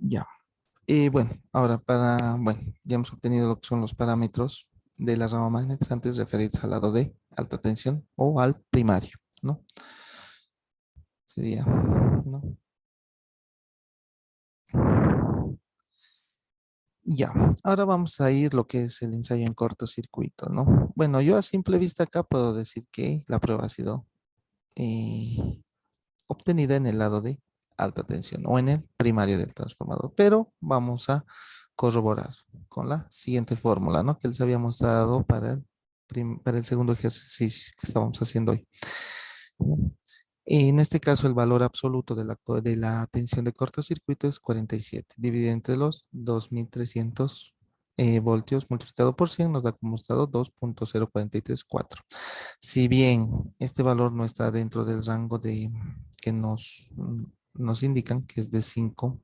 Ya. Bueno, ahora bueno, ya hemos obtenido lo que son los parámetros de las rama magnetizantes referidos al lado de alta tensión o al primario, ¿no? Sería, ¿no? Ya, ahora vamos a ir lo que es el ensayo en cortocircuito, ¿no? Bueno, yo a simple vista acá puedo decir que la prueba ha sido eh, obtenida en el lado de alta tensión o en el primario del transformador, pero vamos a corroborar con la siguiente fórmula, ¿no? Que les habíamos dado para para el segundo ejercicio que estábamos haciendo hoy. En este caso, el valor absoluto de de la tensión de cortocircuito es 47, dividido entre los 2300 voltios multiplicado por 100 nos da como estado 2.0434. Si bien este valor no está dentro del rango que nos indican, que es de 5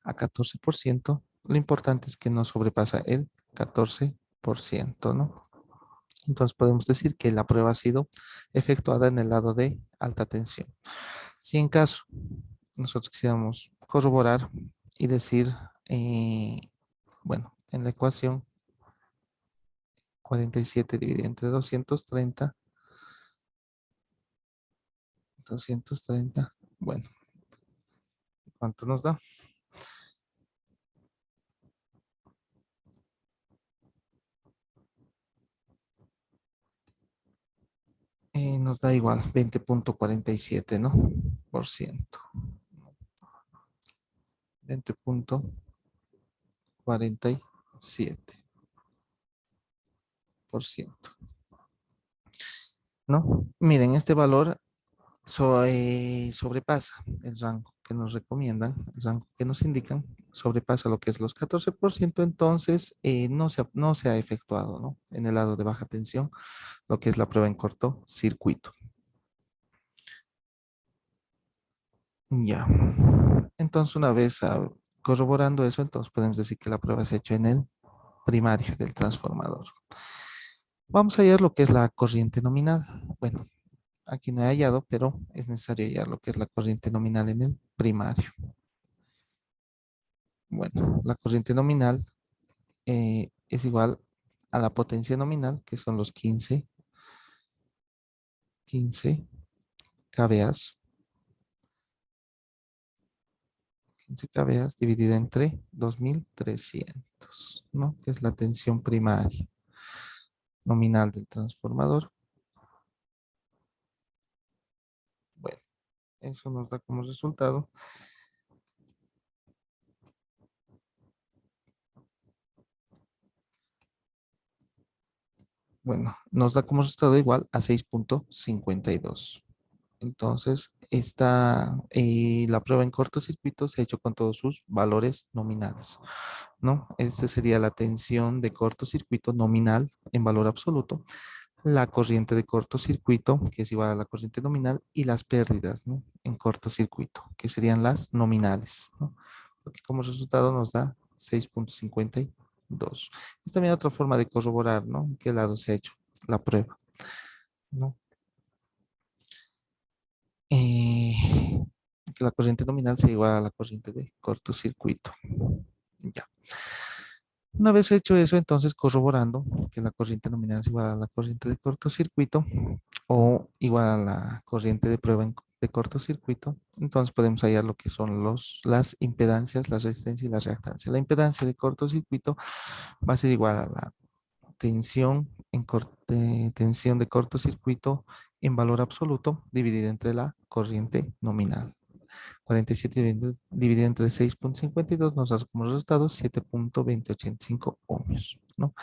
a 14%, lo importante es que no sobrepasa el 14%, ¿no? Entonces podemos decir que la prueba ha sido efectuada en el lado de alta tensión. Si en caso nosotros quisiéramos corroborar y decir, eh, bueno, en la ecuación 47 dividido entre 230, bueno, ¿cuánto nos da? Nos da igual, 20.47, ¿no? Por ciento. 20.47%, ¿no? Miren, este valor sobrepasa el rango que nos recomiendan, el rango que nos indican, sobrepasa lo que es los 14%, entonces no se ha efectuado, ¿no? En el lado de baja tensión, lo que es la prueba en cortocircuito. Ya. Entonces, una vez corroborando eso, entonces podemos decir que la prueba se ha hecho en el primario del transformador. Vamos a hallar lo que es la corriente nominal. Bueno, aquí no he hallado, pero es necesario hallar lo que es la corriente nominal en el primario. Bueno, la corriente nominal es igual a la potencia nominal, que son los 15 kVA, 15 kVA dividido entre 2300, ¿no? Que es la tensión primaria nominal del transformador. Bueno, eso nos da como resultado, bueno, nos da como resultado igual a 6.52. Entonces, la prueba en cortocircuito se ha hecho con todos sus valores nominales, ¿no? Esta sería la tensión de cortocircuito nominal en valor absoluto, la corriente de cortocircuito, que es igual a la corriente nominal, y las pérdidas, ¿no? En cortocircuito, que serían las nominales, ¿no? Lo que como resultado nos da 6.52. Es también otra forma de corroborar, ¿no? ¿En qué lado se ha hecho la prueba, ¿no? eh, que la corriente nominal sea igual a la corriente de cortocircuito. Ya. Una vez hecho eso, entonces corroborando que la corriente nominal es igual a la corriente de cortocircuito o igual a la corriente de prueba de cortocircuito, entonces podemos hallar lo que son las impedancias, la resistencia y la reactancia. La impedancia de cortocircuito va a ser igual a la tensión de cortocircuito en valor absoluto dividida entre la corriente nominal. 47 dividido entre 6.52 nos da como resultado 7.2085 ohmios, ¿no?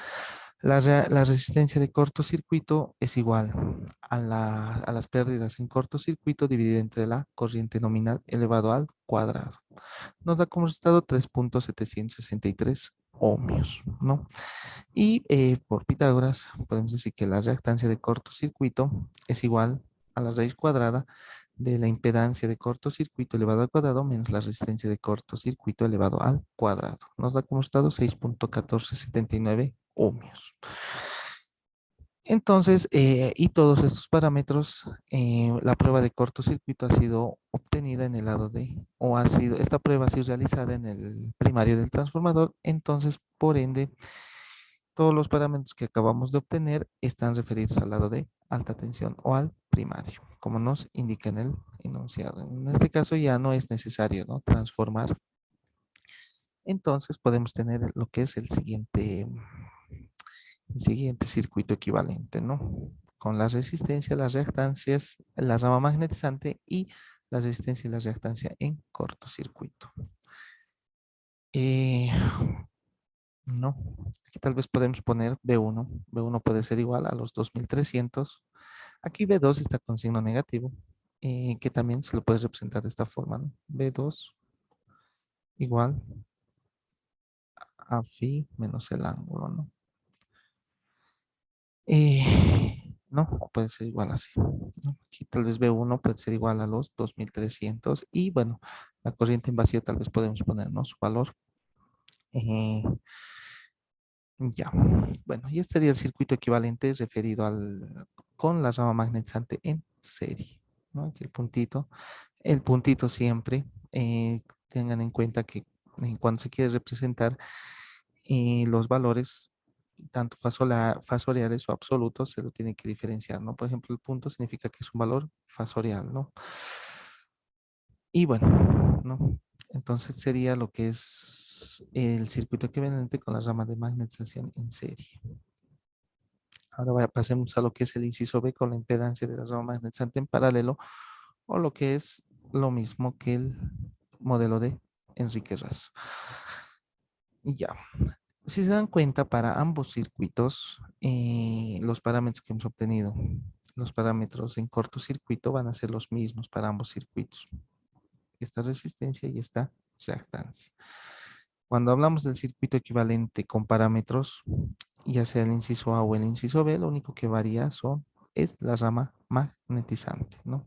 La resistencia de cortocircuito es igual a las pérdidas en cortocircuito dividida entre la corriente nominal elevado al cuadrado. Nos da como resultado 3.763 ohmios, ¿no? Y por Pitágoras podemos decir que la reactancia de cortocircuito es igual a la raíz cuadrada de la impedancia de cortocircuito elevado al cuadrado menos la resistencia de cortocircuito elevado al cuadrado. Nos da como resultado 6.1479 ohmios. Entonces, y todos estos parámetros, la prueba de cortocircuito ha sido obtenida en el lado de, o ha sido, esta prueba ha sido realizada en el primario del transformador. Entonces, por ende, todos los parámetros que acabamos de obtener están referidos al lado de alta tensión o al primario, como nos indica en el enunciado. En este caso ya no es necesario, ¿no?, transformar. Entonces podemos tener lo que es el siguiente circuito equivalente, ¿no? Con la resistencia, las reactancias, la rama magnetizante y la resistencia y la reactancia en cortocircuito. Eh, no, aquí tal vez podemos poner B1. B1 puede ser igual a los 2300. Aquí B2 está con signo negativo, que también se lo puedes representar de esta forma, ¿no? B2 igual a phi menos el ángulo, ¿no? No, puede ser igual así, ¿no? Aquí tal vez B1 puede ser igual a los 2300 y bueno, la corriente en vacío tal vez podemos ponernos su valor. Eh, ya, bueno, y este sería el circuito equivalente referido al, con la rama magnetizante en serie, ¿no? Aquí el puntito siempre, tengan en cuenta que cuando se quiere representar los valores, tanto fasoriales o absolutos, se lo tiene que diferenciar, ¿no? Por ejemplo, el punto significa que es un valor fasorial, ¿no? Y bueno, ¿no? Entonces sería lo que es el circuito equivalente con la rama de magnetización en serie. Ahora pasemos a lo que es el inciso B con la impedancia de la rama magnetizante en paralelo, o lo que es lo mismo que el modelo de Enrique Razo. Y ya, si se dan cuenta, para ambos circuitos, los parámetros que hemos obtenido, los parámetros en cortocircuito van a ser los mismos para ambos circuitos. Esta resistencia y esta reactancia. Cuando hablamos del circuito equivalente con parámetros, ya sea el inciso A o el inciso B, lo único que varía es la rama magnetizante, ¿no?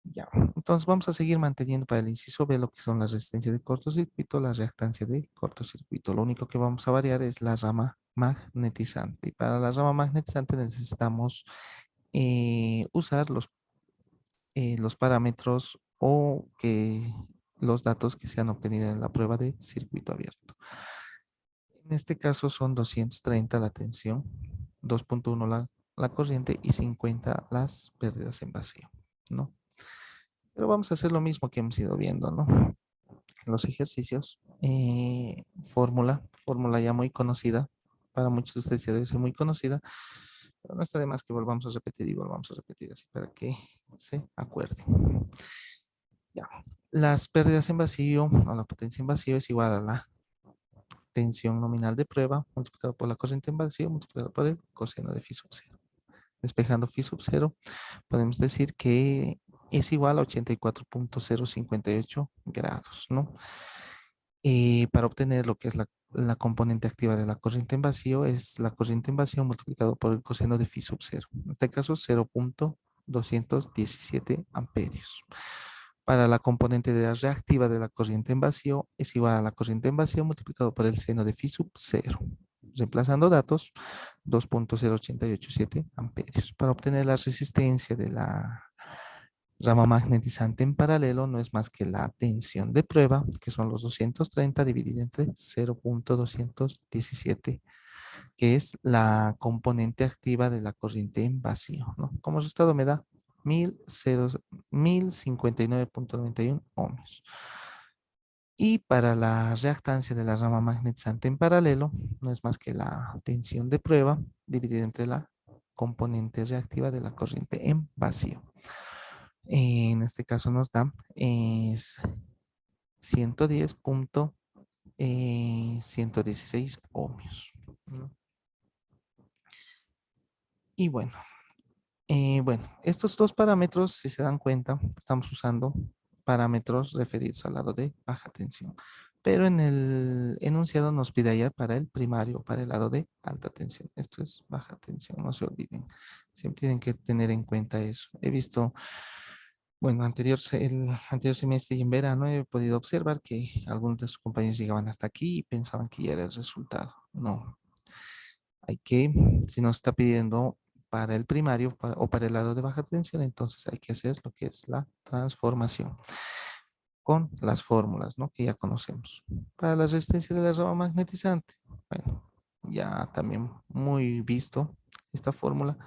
Ya, entonces vamos a seguir manteniendo para el inciso B lo que son las resistencias de cortocircuito, la reactancia de cortocircuito. Lo único que vamos a variar es la rama magnetizante. Y para la rama magnetizante necesitamos usar los parámetros o que los datos que se han obtenido en la prueba de circuito abierto. En este caso son 230 la tensión, 2.1 la corriente y 50 las pérdidas en vacío, ¿no? Pero vamos a hacer lo mismo que hemos ido viendo, ¿no? Los ejercicios, fórmula ya muy conocida, para muchos de ustedes ya debe ser muy conocida, pero no está de más que volvamos a repetir y volvamos a repetir así para que se acuerden. Ya. Las pérdidas en vacío o la potencia en vacío es igual a la tensión nominal de prueba multiplicado por la corriente en vacío multiplicado por el coseno de phi sub 0. Despejando phi sub 0, podemos decir que es igual a 84.058 grados, ¿no? Para obtener lo que es la componente activa de la corriente en vacío, es la corriente en vacío multiplicado por el coseno de phi sub 0. En este caso, 0.217 amperios. Para la componente de la reactiva de la corriente en vacío, es igual a la corriente en vacío multiplicado por el seno de phi sub 0. Reemplazando datos, 2.0887 amperios. Para obtener la resistencia de la rama magnetizante en paralelo, no es más que la tensión de prueba, que son los 230 dividido entre 0.217, que es la componente activa de la corriente en vacío, ¿no? Como resultado me da 1059.91 ohmios. Y para la reactancia de la rama magnetizante en paralelo, no es más que la tensión de prueba dividida entre la componente reactiva de la corriente en vacío. En este caso nos da 110.116 ohmios, ¿no? Y bueno, estos dos parámetros, si se dan cuenta, estamos usando parámetros referidos al lado de baja tensión. Pero en el enunciado nos pide allá para el primario, para el lado de alta tensión. Esto es baja tensión, no se olviden. Siempre tienen que tener en cuenta eso. He visto, bueno, el anterior semestre y en verano he podido observar que algunos de sus compañeros llegaban hasta aquí y pensaban que ya era el resultado. No. Hay que, si nos está pidiendo para el primario o para el lado de baja tensión, entonces hay que hacer lo que es la transformación con las fórmulas, ¿no? Que ya conocemos. Para la resistencia de la rama magnetizante, bueno, ya también muy visto esta fórmula.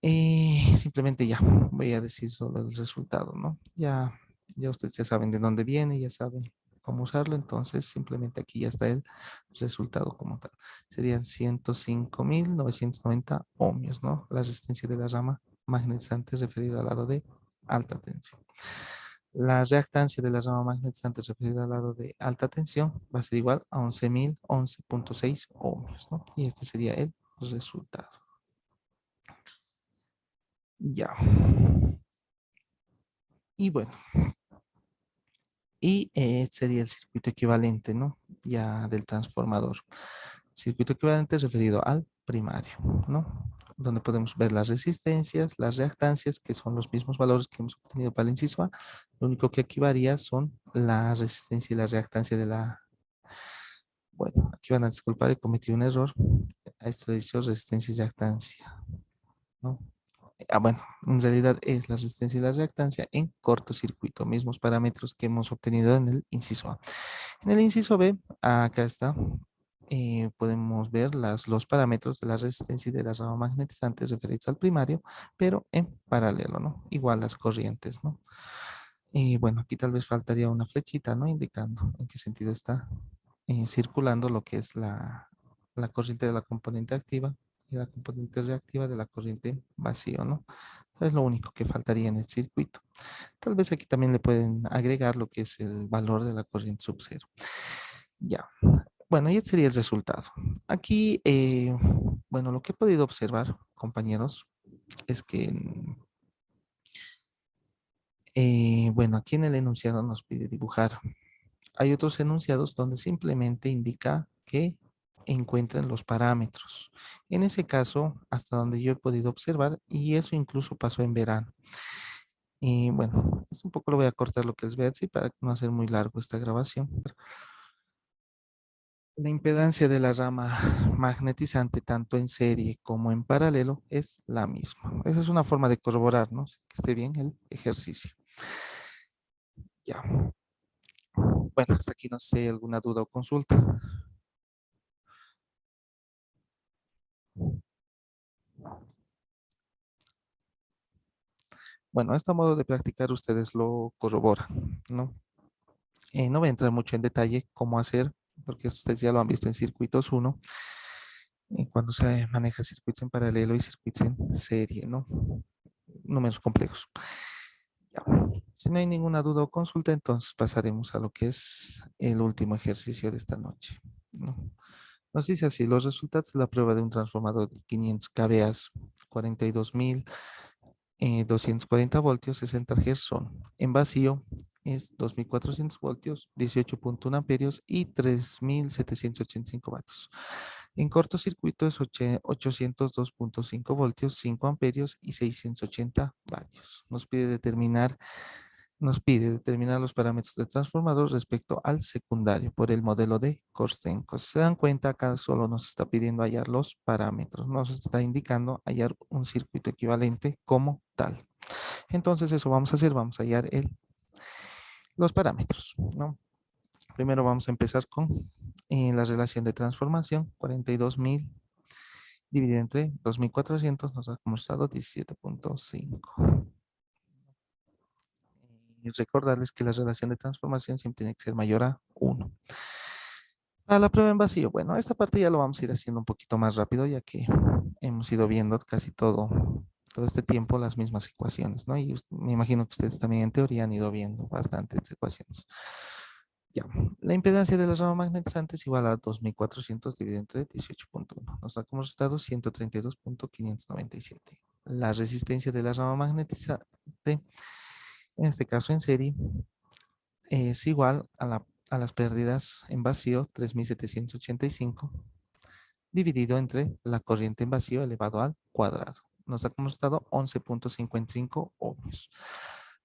Y simplemente ya voy a decir solo el resultado, ¿no? Ya ustedes ya saben de dónde viene, ya saben cómo usarlo, entonces simplemente aquí ya está el resultado como tal. Serían 105.990 ohmios, ¿no? La resistencia de la rama magnetizante referida al lado de alta tensión. La reactancia de la rama magnetizante referida al lado de alta tensión va a ser igual a 11.011.6 ohmios, ¿no? Y este sería el resultado. Ya. Y bueno, sería el circuito equivalente, ¿no? Ya del transformador. Circuito equivalente es referido al primario, ¿no? Donde podemos ver las resistencias, las reactancias, que son los mismos valores que hemos obtenido para el inciso A. Lo único que aquí varía son la resistencia y la reactancia de la... Bueno, aquí van a disculpar, he cometido un error. A esto he dicho resistencia y reactancia, ¿no? Bueno, en realidad es la resistencia y la reactancia en cortocircuito, mismos parámetros que hemos obtenido en el inciso A. En el inciso B, acá está, podemos ver los parámetros de la resistencia y de la rama magnetizante referidos al primario, pero en paralelo, ¿no? Igual las corrientes, ¿no? Y bueno, aquí tal vez faltaría una flechita, ¿no? Indicando en qué sentido está circulando lo que es la corriente de la componente activa y la componente reactiva de la corriente vacío, ¿no? Es lo único que faltaría en el circuito. Tal vez aquí también le pueden agregar lo que es el valor de la corriente sub cero. Ya. Bueno, y este sería el resultado. Aquí, bueno, lo que he podido observar, compañeros, es que, bueno, aquí en el enunciado nos pide dibujar. Hay otros enunciados donde simplemente indica que encuentren los parámetros. En ese caso, hasta donde yo he podido observar, y eso incluso pasó en verano. Y bueno, es un poco lo voy a cortar lo que es Betsy para no hacer muy largo esta grabación. La impedancia de la rama magnetizante, tanto en serie como en paralelo, es la misma. Esa es una forma de corroborar, ¿no? Que esté bien el ejercicio. Ya. Bueno, hasta aquí no sé si hay alguna duda o consulta. Bueno, este modo de practicar ustedes lo corroboran, ¿no? No voy a entrar mucho en detalle cómo hacer, porque ustedes ya lo han visto en circuitos uno, cuando se maneja circuitos en paralelo y circuitos en serie, ¿no? Números complejos. Ya. Si no hay ninguna duda o consulta, entonces pasaremos a lo que es el último ejercicio de esta noche, ¿no? Nos dice así, los resultados de la prueba de un transformador de 500 kVA, 42.000 240 voltios, 60 Hz son. En vacío es 2.400 voltios, 18.1 amperios y 3.785 vatios. En cortocircuito es 802.5 voltios, 5 amperios y 680 vatios. Nos pide determinar los parámetros del transformador respecto al secundario por el modelo de Korstenko. Si se dan cuenta, acá solo nos está pidiendo hallar los parámetros, nos está indicando hallar un circuito equivalente como tal. Entonces eso vamos a hacer, vamos a hallar los parámetros, ¿no? Primero vamos a empezar con la relación de transformación, 42.000 dividido entre 2.400 nos da como resultado 17.5. Y recordarles que la relación de transformación siempre tiene que ser mayor a 1. A la prueba en vacío, bueno, esta parte ya lo vamos a ir haciendo un poquito más rápido, ya que hemos ido viendo casi todo este tiempo las mismas ecuaciones, ¿no? Y me imagino que ustedes también en teoría han ido viendo bastantes ecuaciones. Ya, la impedancia de la rama magnetizante es igual a 2.400 dividido entre 18.1. Nos da como resultado 132.597. La resistencia de la rama magnetizante, en este caso en serie, es igual a las pérdidas en vacío 3.785 dividido entre la corriente en vacío elevado al cuadrado. Nos da como resultado 11.55 ohmios.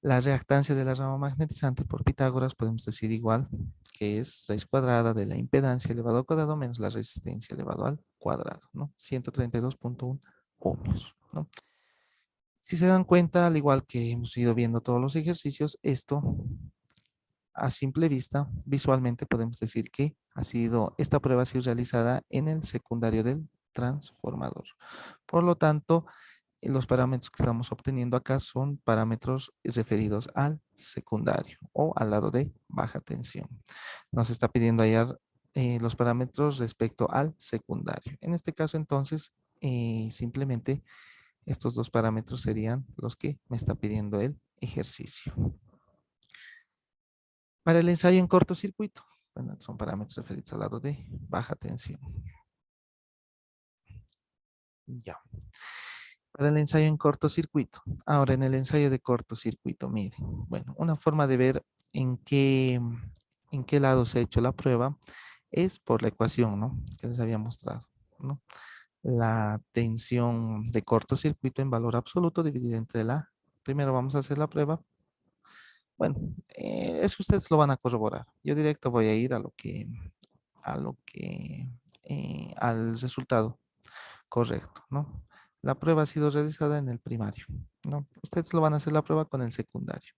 La reactancia de la rama magnetizante por Pitágoras podemos decir igual, que es raíz cuadrada de la impedancia elevado al cuadrado menos la resistencia elevado al cuadrado, ¿no? 132.1 ohmios, ¿no? Si se dan cuenta, al igual que hemos ido viendo todos los ejercicios, esto a simple vista, visualmente podemos decir que esta prueba ha sido realizada en el secundario del transformador. Por lo tanto, los parámetros que estamos obteniendo acá son parámetros referidos al secundario o al lado de baja tensión. Nos está pidiendo hallar los parámetros respecto al secundario. En este caso, entonces, simplemente estos dos parámetros serían los que me está pidiendo el ejercicio. Para el ensayo en cortocircuito, bueno, son parámetros referidos al lado de baja tensión. Ya. Para el ensayo en cortocircuito. Ahora, en el ensayo de cortocircuito, mire, bueno, una forma de ver en qué lado se ha hecho la prueba es por la ecuación, ¿no? Que les había mostrado, ¿no? La tensión de cortocircuito en valor absoluto dividida entre primero vamos a hacer la prueba. Bueno, eso ustedes lo van a corroborar. Yo directo voy a ir al resultado correcto, ¿no? La prueba ha sido realizada en el primario, ¿no? Ustedes lo van a hacer la prueba con el secundario.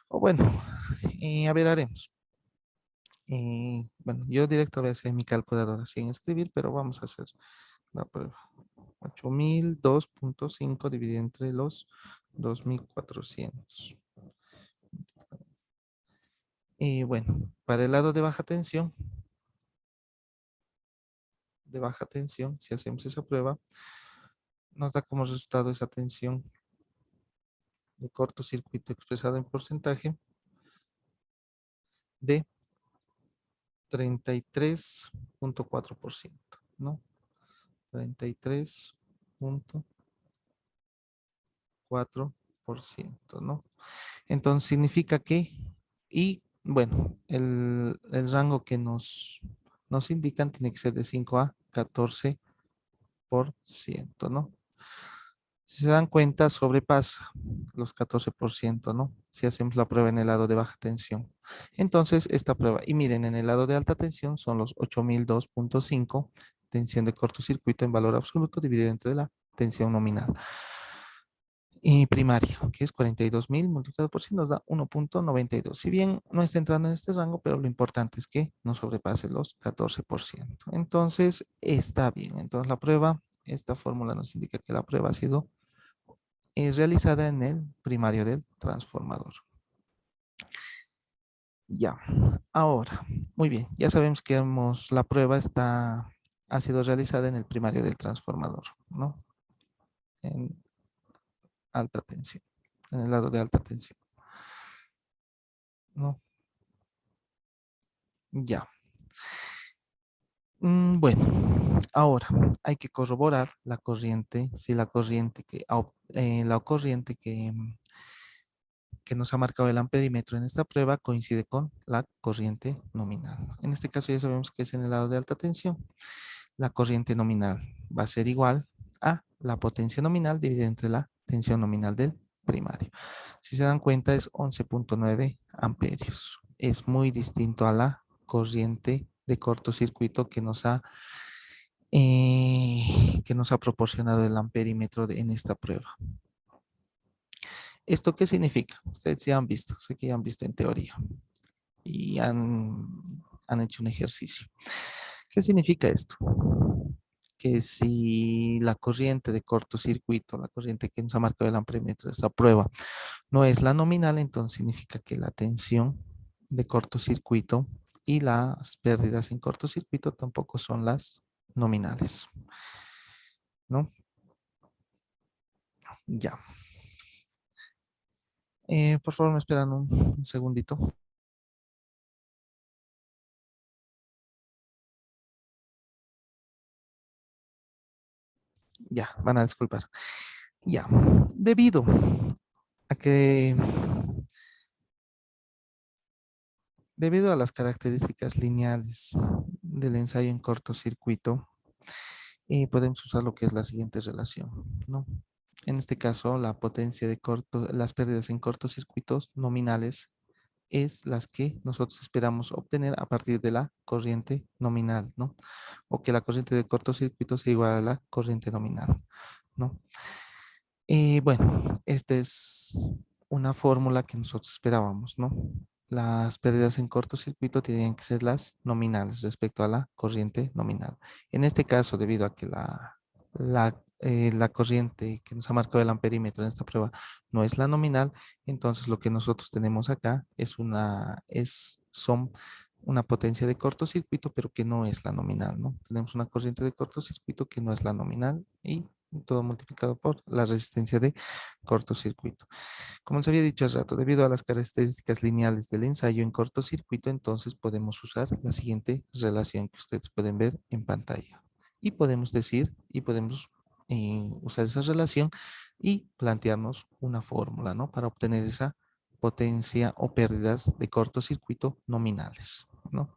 O bueno, a ver, haremos. Bueno, yo directo voy a hacer mi calculadora sin escribir, pero vamos a hacer la prueba. 8002.5 dividido entre los 2400. Y bueno, para el lado de baja tensión, si hacemos esa prueba, nos da como resultado esa tensión de cortocircuito expresada en porcentaje de 33.4%, ¿no? 33.4%, ¿no? Entonces significa que, y bueno, el rango que nos indican tiene que ser de 5 a 14%, ¿no? Si se dan cuenta, sobrepasa los 14%, ¿no? Si hacemos la prueba en el lado de baja tensión. Entonces, esta prueba, y miren, en el lado de alta tensión son los 8002.5, tensión de cortocircuito en valor absoluto dividido entre la tensión nominal. Y primaria, que es 42.000 multiplicado por 100 nos da 1.92. Si bien no está entrando en este rango, pero lo importante es que no sobrepase los 14%. Entonces, está bien. Entonces, esta fórmula nos indica que la prueba ha sido es realizada en el primario del transformador. Ya, ahora, muy bien, ya sabemos que la prueba ha sido realizada en el primario del transformador, ¿no? En alta tensión, en el lado de alta tensión, ¿no? Ya. Bueno, ahora hay que corroborar la corriente, si la corriente que nos ha marcado el amperímetro en esta prueba coincide con la corriente nominal. En este caso ya sabemos que es en el lado de alta tensión. La corriente nominal va a ser igual a la potencia nominal dividida entre la tensión nominal del primario. Si se dan cuenta es 11.9 amperios. Es muy distinto a la corriente de cortocircuito que nos ha proporcionado el amperímetro en esta prueba. ¿Esto qué significa? Ustedes ya han visto, sé que ya han visto en teoría y han hecho un ejercicio. ¿Qué significa esto? Que si la corriente de cortocircuito, la corriente que nos ha marcado el amperímetro de esta prueba, no es la nominal, entonces significa que la tensión de cortocircuito y las pérdidas en cortocircuito tampoco son las nominales, ¿no? Ya. Por favor, me esperan un segundito. Ya, van a disculpar. Ya, debido a que, debido a las características lineales del ensayo en cortocircuito, podemos usar lo que es la siguiente relación, ¿no? En este caso, la potencia de las pérdidas en cortocircuitos nominales es las que nosotros esperamos obtener a partir de la corriente nominal, ¿no? O que la corriente de cortocircuito sea igual a la corriente nominal, ¿no? Bueno, esta es una fórmula que nosotros esperábamos, ¿no? Las pérdidas en cortocircuito tienen que ser las nominales respecto a la corriente nominal. En este caso, debido a que la corriente que nos ha marcado el amperímetro en esta prueba no es la nominal, entonces lo que nosotros tenemos acá son una potencia de cortocircuito, pero que no es la nominal, ¿no? Tenemos una corriente de cortocircuito que no es la nominal y todo multiplicado por la resistencia de cortocircuito. Como les había dicho hace rato, debido a las características lineales del ensayo en cortocircuito, entonces podemos usar la siguiente relación que ustedes pueden ver en pantalla. Y podemos usar esa relación y plantearnos una fórmula, ¿no? Para obtener esa potencia o pérdidas de cortocircuito nominales, ¿no?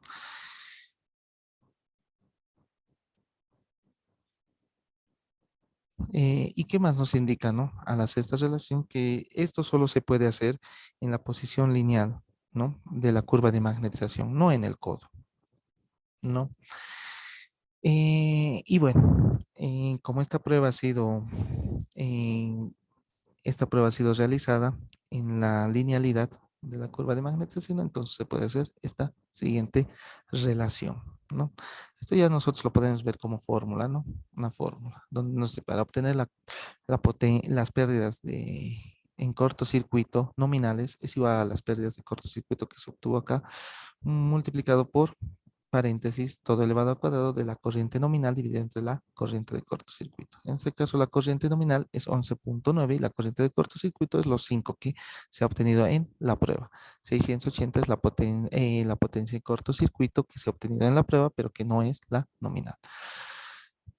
¿Y qué más nos indica, no? Al hacer esta relación, que esto solo se puede hacer en la posición lineal, ¿no? De la curva de magnetización, no en el codo, ¿no? Y bueno, como eh, esta prueba ha sido realizada en la linealidad de la curva de magnetización, entonces se puede hacer esta siguiente relación, ¿no? Esto ya nosotros lo podemos ver como fórmula, ¿no? Una fórmula, donde para obtener las pérdidas en cortocircuito nominales es igual a las pérdidas de cortocircuito que se obtuvo acá, multiplicado por paréntesis, todo elevado al cuadrado de la corriente nominal dividida entre la corriente de cortocircuito. En este caso, la corriente nominal es 11,9 y la corriente de cortocircuito es los 5 que se ha obtenido en la prueba. 680 es la potencia de cortocircuito que se ha obtenido en la prueba, pero que no es la nominal.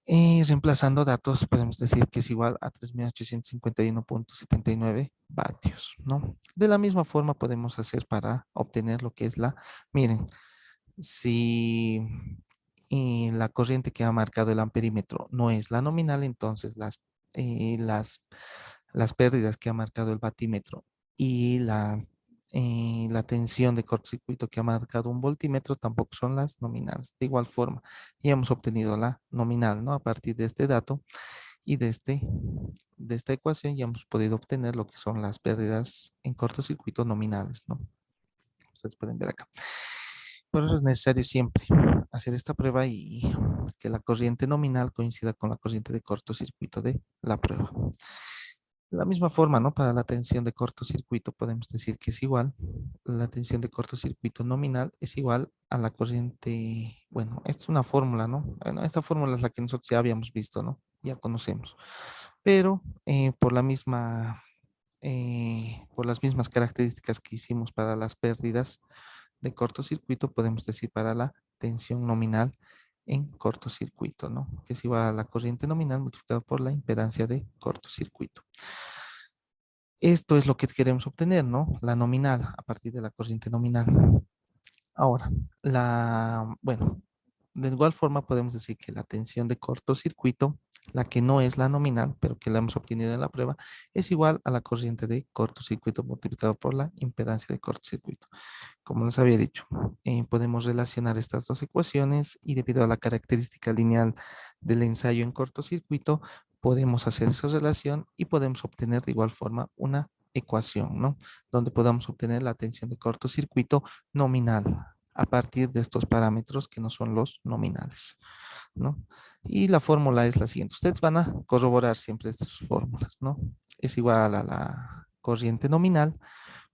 Reemplazando datos, podemos decir que es igual a 3.851,79 vatios, ¿no? De la misma forma podemos hacer para obtener lo que es miren, si la corriente que ha marcado el amperímetro no es la nominal, entonces eh, las, las pérdidas que ha marcado el batímetro y la tensión de cortocircuito que ha marcado un voltímetro tampoco son las nominales. De igual forma, ya hemos obtenido la nominal, ¿no? A partir de este dato y de esta ecuación ya hemos podido obtener lo que son las pérdidas en cortocircuito nominales, ¿no? Ustedes pueden ver acá. Por eso es necesario siempre hacer esta prueba y que la corriente nominal coincida con la corriente de cortocircuito de la prueba. De la misma forma, ¿no? Para la tensión de cortocircuito podemos decir que es igual. La tensión de cortocircuito nominal es igual a la corriente. Bueno, esta es una fórmula, ¿no? Bueno, esta fórmula es la que nosotros ya habíamos visto, ¿no? Ya conocemos. Pero por las mismas características que hicimos para las pérdidas de cortocircuito, podemos decir para la tensión nominal en cortocircuito, ¿no? Que es igual a la corriente nominal multiplicado por la impedancia de cortocircuito. Esto es lo que queremos obtener, ¿no? La nominal a partir de la corriente nominal. Ahora, bueno, de igual forma podemos decir que la tensión de cortocircuito, la que no es la nominal, pero que la hemos obtenido en la prueba, es igual a la corriente de cortocircuito multiplicado por la impedancia de cortocircuito. Como les había dicho, podemos relacionar estas dos ecuaciones y debido a la característica lineal del ensayo en cortocircuito, podemos hacer esa relación y podemos obtener de igual forma una ecuación, ¿no? Donde podamos obtener la tensión de cortocircuito nominal a partir de estos parámetros que no son los nominales, ¿no? Y la fórmula es la siguiente. Ustedes van a corroborar siempre estas fórmulas, ¿no? Es igual a la corriente nominal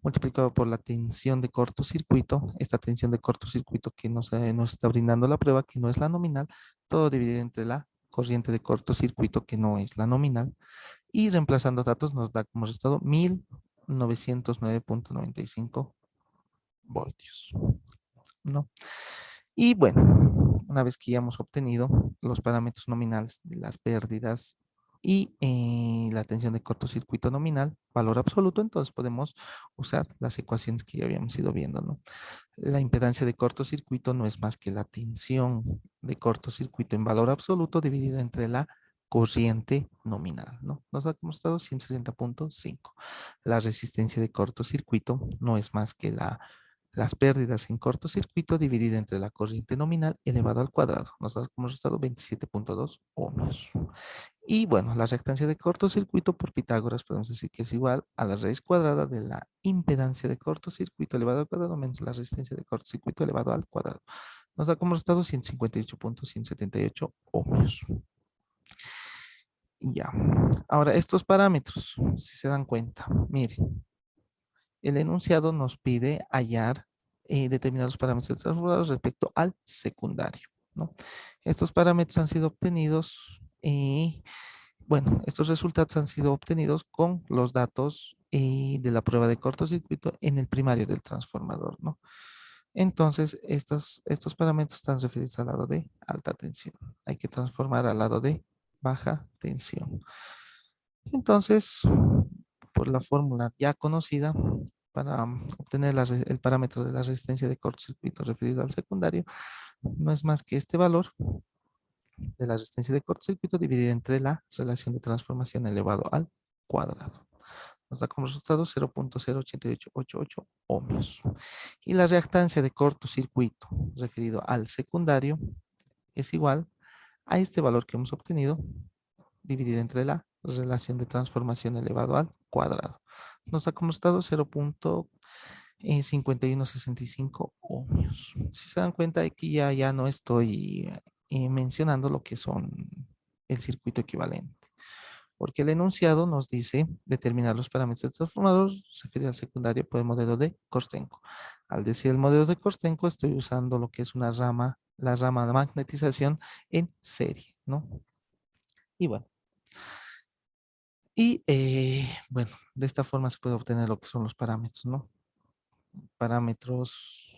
multiplicado por la tensión de cortocircuito, esta tensión de cortocircuito que nos está brindando la prueba, que no es la nominal, todo dividido entre la corriente de cortocircuito, que no es la nominal, y reemplazando datos nos da como resultado 1909,95 voltios, ¿no? Y bueno, una vez que ya hemos obtenido los parámetros nominales de las pérdidas y la tensión de cortocircuito nominal, valor absoluto, entonces podemos usar las ecuaciones que ya habíamos ido viendo, ¿no? La impedancia de cortocircuito no es más que la tensión de cortocircuito en valor absoluto dividida entre la corriente nominal, ¿no? Nos da como estado 160.5. La resistencia de cortocircuito no es más que las pérdidas en cortocircuito dividida entre la corriente nominal elevado al cuadrado. Nos da como resultado 27.2 ohmios. Y bueno, la reactancia de cortocircuito por Pitágoras podemos decir que es igual a la raíz cuadrada de la impedancia de cortocircuito elevado al cuadrado menos la resistencia de cortocircuito elevado al cuadrado. Nos da como resultado 158.178 ohmios. Y ya. Ahora, estos parámetros, si se dan cuenta, miren, el enunciado nos pide hallar determinados parámetros transformados respecto al secundario, ¿no? Estos parámetros han sido obtenidos y, bueno, estos resultados han sido obtenidos con los datos de la prueba de cortocircuito en el primario del transformador, ¿no? Entonces, estos parámetros están referidos al lado de alta tensión. Hay que transformar al lado de baja tensión. Entonces, por la fórmula ya conocida, para obtener el parámetro de la resistencia de cortocircuito referido al secundario, no es más que este valor de la resistencia de cortocircuito dividido entre la relación de transformación elevado al cuadrado. Nos da como resultado 0.08888 ohmios. Y la reactancia de cortocircuito referido al secundario es igual a este valor que hemos obtenido dividido entre la relación de transformación elevado al cuadrado. Nos da como resultado 0.5165 ohmios. Si se dan cuenta, aquí ya no estoy mencionando lo que son el circuito equivalente, porque el enunciado nos dice determinar los parámetros del transformador referido al secundario por el modelo de Kostenko. Al decir el modelo de Kostenko, estoy usando lo que es una rama, la rama de magnetización en serie, ¿no? Y bueno, bueno, de esta forma se puede obtener lo que son los parámetros, ¿no? Parámetros